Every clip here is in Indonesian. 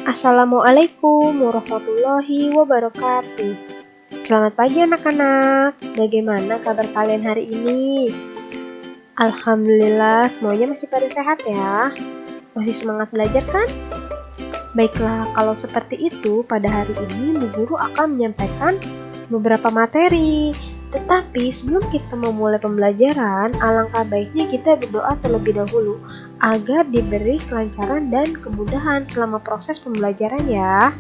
Assalamualaikum warahmatullahi wabarakatuh. Selamat pagi anak-anak. Bagaimana kabar kalian hari ini? Alhamdulillah semuanya masih pada sehat ya. Masih semangat belajar kan? Baiklah, kalau seperti itu pada hari ini Bu Guru akan menyampaikan beberapa materi. Tetapi sebelum kita memulai pembelajaran, alangkah baiknya kita berdoa terlebih dahulu agar diberi kelancaran dan kemudahan selama proses pembelajaran ya.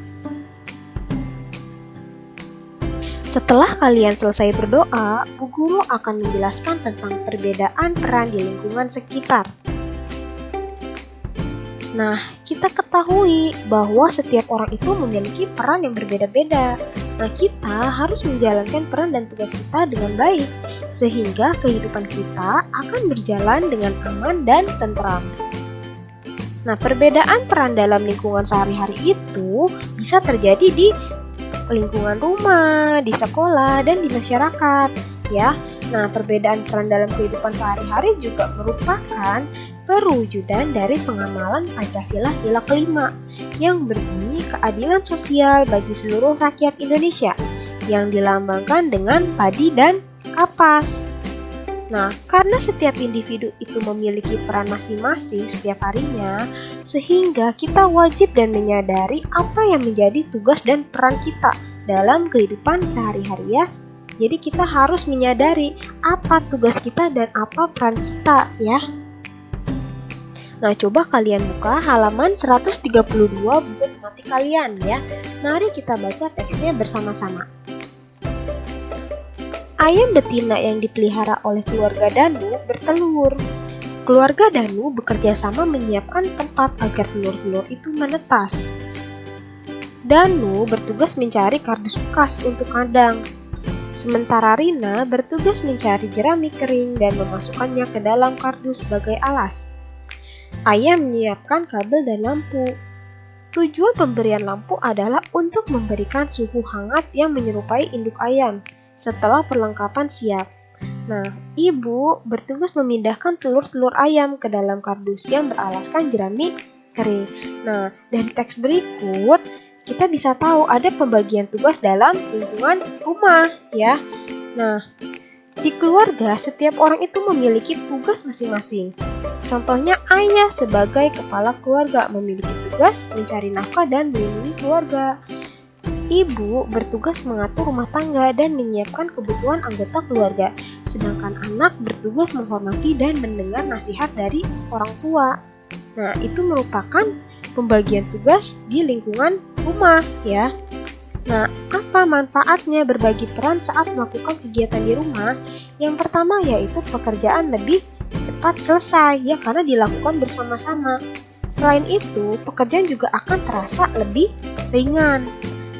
Setelah kalian selesai berdoa, Bu Guru akan menjelaskan tentang perbedaan peran di lingkungan sekitar. Nah, kita ketahui bahwa setiap orang itu memiliki peran yang berbeda-beda. Nah, kita harus menjalankan peran dan tugas kita dengan baik, sehingga kehidupan kita akan berjalan dengan aman dan tentram. Nah, perbedaan peran dalam lingkungan sehari-hari itu bisa terjadi di lingkungan rumah, di sekolah, dan di masyarakat, ya. Nah, perbedaan peran dalam kehidupan sehari-hari juga merupakan perwujudan dari pengamalan Pancasila Sila kelima yang berbunyi keadilan sosial bagi seluruh rakyat Indonesia yang dilambangkan dengan padi dan kapas. Nah, karena setiap individu itu memiliki peran masing-masing setiap harinya, sehingga kita wajib dan menyadari apa yang menjadi tugas dan peran kita dalam kehidupan sehari-hari ya. Jadi kita harus menyadari apa tugas kita dan apa peran kita ya. Nah, coba kalian buka halaman 132 buku tematik kalian ya. Mari kita baca teksnya bersama-sama. Ayam betina yang dipelihara oleh keluarga Danu bertelur. Keluarga Danu bekerja sama menyiapkan tempat agar telur-telur itu menetas. Danu bertugas mencari kardus bekas untuk kandang. Sementara Rina bertugas mencari jerami kering dan memasukkannya ke dalam kardus sebagai alas. Ayam menyiapkan kabel dan lampu. Tujuan pemberian lampu adalah untuk memberikan suhu hangat yang menyerupai induk ayam setelah perlengkapan siap. Nah, ibu bertugas memindahkan telur-telur ayam ke dalam kardus yang beralaskan jerami kering. Nah, dari teks berikut kita bisa tahu ada pembagian tugas dalam lingkungan rumah ya. Nah, di keluarga setiap orang itu memiliki tugas masing-masing. Contohnya ayah sebagai kepala keluarga memiliki tugas mencari nafkah dan melindungi keluarga. Ibu bertugas mengatur rumah tangga dan menyiapkan kebutuhan anggota keluarga. Sedangkan anak bertugas menghormati dan mendengar nasihat dari orang tua. Nah, itu merupakan pembagian tugas di lingkungan rumah ya. Nah, apa manfaatnya berbagi peran saat melakukan kegiatan di rumah? Yang pertama yaitu pekerjaan lebih cepat selesai ya karena dilakukan bersama-sama. Selain itu, pekerjaan juga akan terasa lebih ringan.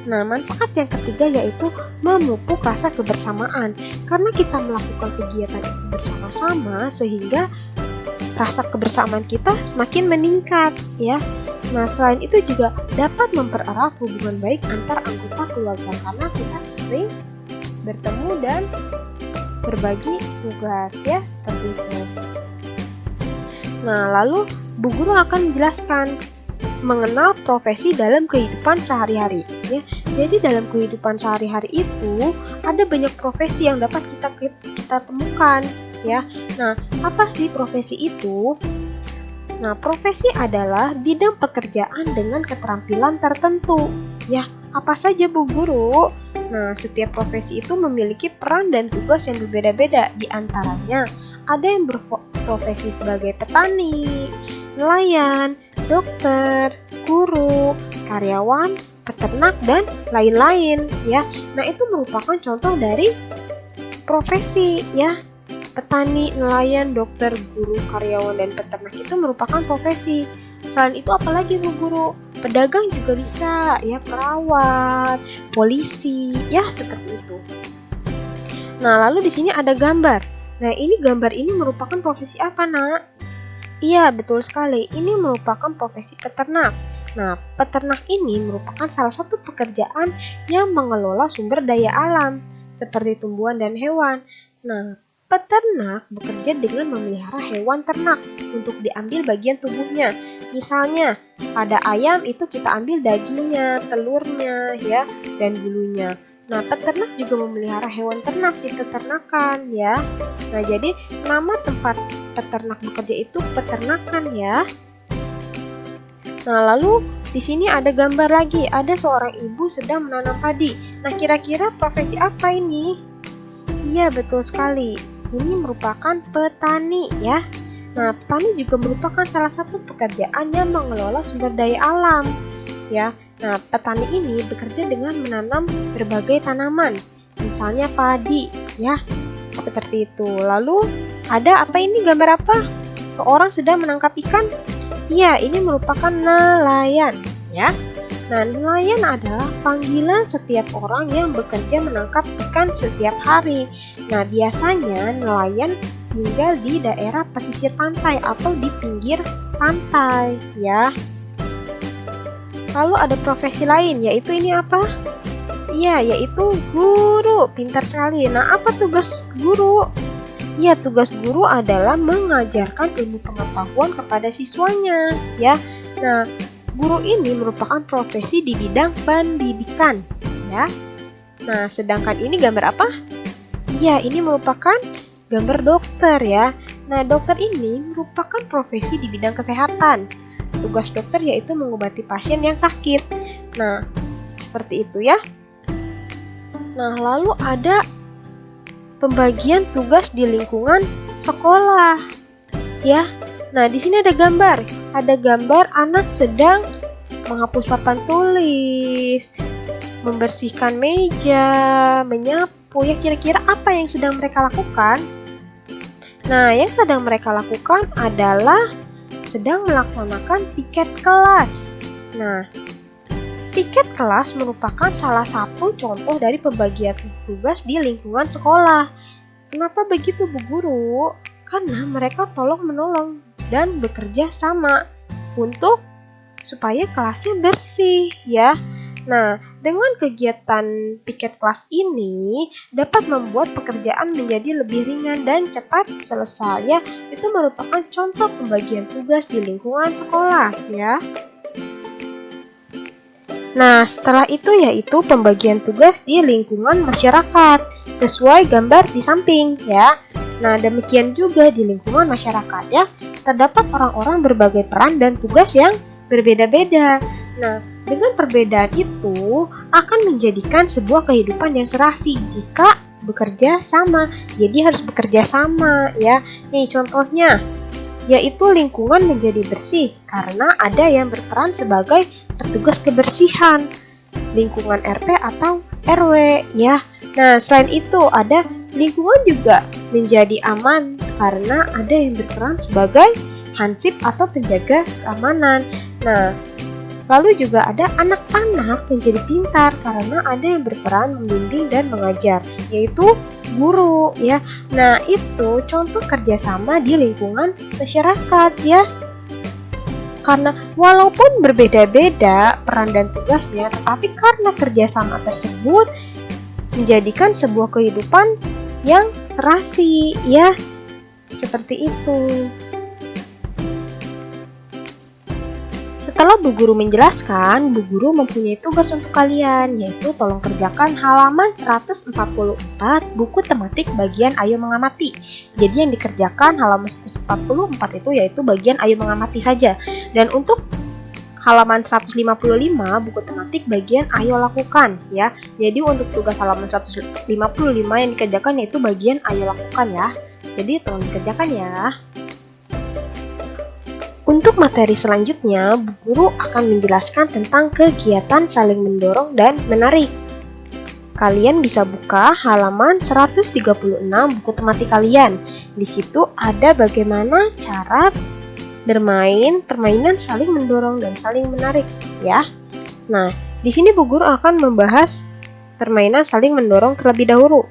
Nah, manfaat yang ketiga yaitu memupuk rasa kebersamaan. Karena kita melakukan kegiatan itu bersama-sama sehingga rasa kebersamaan kita semakin meningkat ya. Nah, selain itu juga dapat mempererat hubungan baik antar anggota keluarga karena kita sering bertemu dan berbagi tugas ya, seperti itu. Nah, lalu Bu Guru akan menjelaskan mengenal profesi dalam kehidupan sehari-hari ya. Jadi dalam kehidupan sehari-hari itu ada banyak profesi yang dapat kita temukan ya. Nah, apa sih profesi itu? Nah, profesi adalah bidang pekerjaan dengan keterampilan tertentu ya. Apa saja Bu Guru? Nah, setiap profesi itu memiliki peran dan tugas yang berbeda-beda. Di antaranya, ada yang berprofesi sebagai petani, nelayan, dokter, guru, karyawan, peternak, dan lain-lain ya. Nah, itu merupakan contoh dari profesi ya. Petani, nelayan, dokter, guru, karyawan, dan peternak itu merupakan profesi. Selain itu apalagi Bu Guru? Pedagang juga bisa ya, perawat, polisi ya, seperti itu. Nah, lalu di sini ada gambar. Nah, gambar ini merupakan profesi apa, Nak? Iya, betul sekali. Ini merupakan profesi peternak. Nah, peternak ini merupakan salah satu pekerjaan yang mengelola sumber daya alam seperti tumbuhan dan hewan. Nah, peternak bekerja dengan memelihara hewan ternak untuk diambil bagian tubuhnya. Misalnya, pada ayam itu kita ambil dagingnya, telurnya, ya, dan bulunya. Nah, peternak juga memelihara hewan ternak di peternakan, ya. Nah, jadi nama tempat peternak bekerja itu peternakan, ya. Nah, lalu di sini ada gambar lagi, ada seorang ibu sedang menanam padi. Nah, kira-kira profesi apa ini? Iya, betul sekali. Ini merupakan petani, ya. Nah, petani juga merupakan salah satu pekerjaan yang mengelola sumber daya alam, ya. Nah, petani ini bekerja dengan menanam berbagai tanaman, misalnya padi, ya. Seperti itu. Lalu, ada apa ini? Gambar apa? Seorang sedang menangkap ikan? Iya, ini merupakan nelayan, ya. Nah, nelayan adalah panggilan setiap orang yang bekerja menangkap ikan setiap hari. Nah, biasanya nelayan tinggal di daerah pesisir pantai atau di pinggir pantai, ya. Lalu ada profesi lain, yaitu ini apa? Iya, yaitu guru. Pintar sekali. Nah, apa tugas guru? Ya, tugas guru adalah mengajarkan ilmu pengetahuan kepada siswanya, ya. Nah, guru ini merupakan profesi di bidang pendidikan, ya. Nah, sedangkan ini gambar apa? Ya, ini merupakan gambar dokter, ya. Nah, dokter ini merupakan profesi di bidang kesehatan. Tugas dokter yaitu mengobati pasien yang sakit. Nah, seperti itu, ya. Nah, lalu ada pembagian tugas di lingkungan sekolah, ya. Nah, di sini ada gambar. Ada gambar anak sedang menghapus papan tulis, membersihkan meja, menyapu. Ya, kira-kira apa yang sedang mereka lakukan? Nah, yang sedang mereka lakukan adalah sedang melaksanakan piket kelas. Nah, piket kelas merupakan salah satu contoh dari pembagian tugas di lingkungan sekolah. Kenapa begitu, Bu Guru? Karena mereka tolong-menolong dan bekerja sama untuk supaya kelasnya bersih, ya. Nah, dengan kegiatan piket kelas ini dapat membuat pekerjaan menjadi lebih ringan dan cepat selesai, ya. Itu merupakan contoh pembagian tugas di lingkungan sekolah, ya. Nah, setelah itu yaitu pembagian tugas di lingkungan masyarakat sesuai gambar di samping, ya. Nah, demikian juga di lingkungan masyarakat, ya. Terdapat orang-orang berbagai peran dan tugas yang berbeda-beda. Nah, dengan perbedaan itu akan menjadikan sebuah kehidupan yang serasi jika bekerja sama. Jadi harus bekerja sama, ya. Nih contohnya, yaitu lingkungan menjadi bersih karena ada yang berperan sebagai petugas kebersihan lingkungan RT atau RW, ya. Nah, selain itu ada lingkungan juga menjadi aman karena ada yang berperan sebagai hansip atau penjaga keamanan. Nah, lalu juga ada anak-anak menjadi pintar karena ada yang berperan membimbing dan mengajar, yaitu guru, ya. Nah, itu contoh kerjasama di lingkungan masyarakat, ya. Karena walaupun berbeda-beda peran dan tugasnya, tetapi karena kerjasama tersebut menjadikan sebuah kehidupan yang serasi, ya. Seperti itu. Setelah Bu Guru menjelaskan, Bu Guru mempunyai tugas untuk kalian, yaitu tolong kerjakan halaman 144 buku tematik bagian Ayo Mengamati. Jadi yang dikerjakan halaman 144 itu yaitu bagian Ayo Mengamati saja. Dan untuk halaman 155 buku tematik bagian Ayo Lakukan, ya. Jadi untuk tugas halaman 155 yang dikerjakan yaitu bagian Ayo Lakukan, ya. Jadi tolong dikerjakan, ya. Untuk materi selanjutnya, Bu Guru akan menjelaskan tentang kegiatan saling mendorong dan menarik. Kalian bisa buka halaman 136 buku tematik kalian. Di situ ada bagaimana cara bermain permainan saling mendorong dan saling menarik, ya. Nah, di sini Bu Guru akan membahas permainan saling mendorong terlebih dahulu.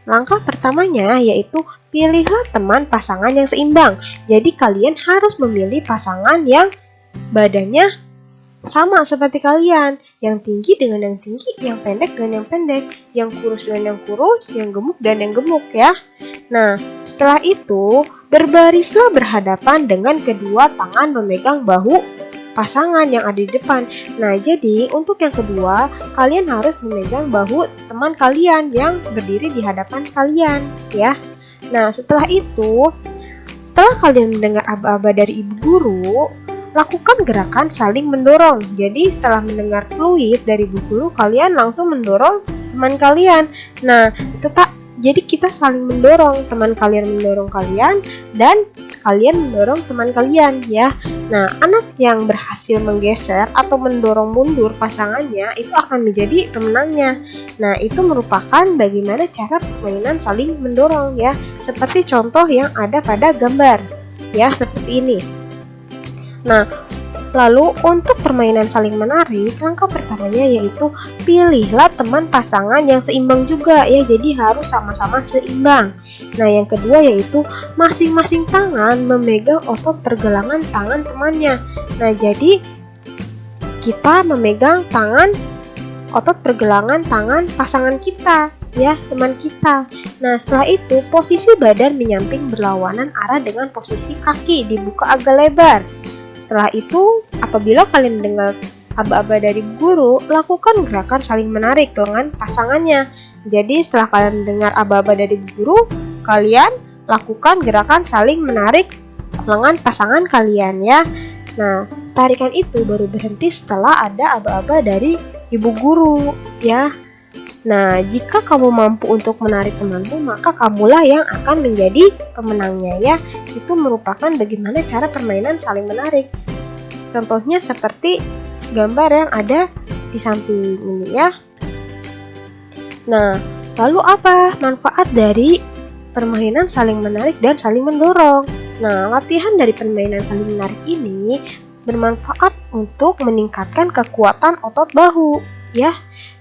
Langkah pertamanya yaitu pilihlah teman pasangan yang seimbang. Jadi kalian harus memilih pasangan yang badannya sama seperti kalian, yang tinggi dengan yang tinggi, yang pendek dengan yang pendek, yang kurus dengan yang kurus, yang gemuk dan yang gemuk ya. Nah, setelah itu berbarislah berhadapan dengan kedua tangan memegang bahu pasangan yang ada di depan. Nah, jadi untuk yang kedua, kalian harus memegang bahu teman kalian yang berdiri di hadapan kalian ya. Nah, setelah itu, setelah kalian mendengar aba-aba dari ibu guru, lakukan gerakan saling mendorong. Jadi setelah mendengar fluid dari ibu guru, kalian langsung mendorong teman kalian. Nah, itu jadi kita saling mendorong, teman kalian mendorong kalian dan kalian mendorong teman kalian ya. Nah, anak yang berhasil menggeser atau mendorong mundur pasangannya itu akan menjadi pemenangnya. Nah, itu merupakan bagaimana cara permainan saling mendorong ya, seperti contoh yang ada pada gambar ya, seperti ini. Nah, lalu untuk permainan saling menarik, langkah pertamanya yaitu pilihlah teman pasangan yang seimbang juga ya, jadi harus sama-sama seimbang. Nah, yang kedua yaitu masing-masing tangan memegang otot pergelangan tangan temannya. Nah, jadi kita memegang otot pergelangan tangan pasangan kita ya, teman kita. Nah, setelah itu posisi badan menyamping berlawanan arah dengan posisi kaki dibuka agak lebar. Setelah itu, apabila kalian mendengar aba-aba dari guru, lakukan gerakan saling menarik dengan pasangannya. Jadi setelah kalian mendengar aba-aba dari guru, kalian lakukan gerakan saling menarik dengan pasangan kalian ya. Nah, tarikan itu baru berhenti setelah ada aba-aba dari ibu guru ya. Nah, jika kamu mampu untuk menarik temanmu, maka kamulah yang akan menjadi pemenangnya ya. Itu merupakan bagaimana cara permainan saling menarik. Contohnya seperti gambar yang ada di samping ini ya. Nah, lalu apa manfaat dari permainan saling menarik dan saling mendorong? Nah, latihan dari permainan saling menarik ini bermanfaat untuk meningkatkan kekuatan otot bahu ya.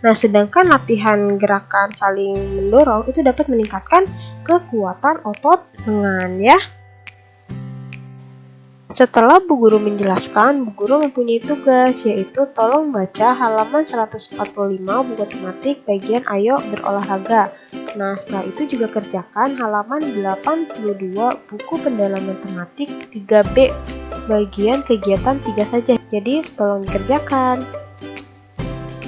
Nah, sedangkan latihan gerakan saling mendorong itu dapat meningkatkan kekuatan otot lengan ya. Setelah Bu Guru menjelaskan, Bu Guru mempunyai tugas, yaitu tolong baca halaman 145 buku matematik bagian Ayo Berolahraga. Nah, setelah itu juga kerjakan halaman 82 buku pendalaman tematik 3B bagian kegiatan 3 saja. Jadi, tolong dikerjakan.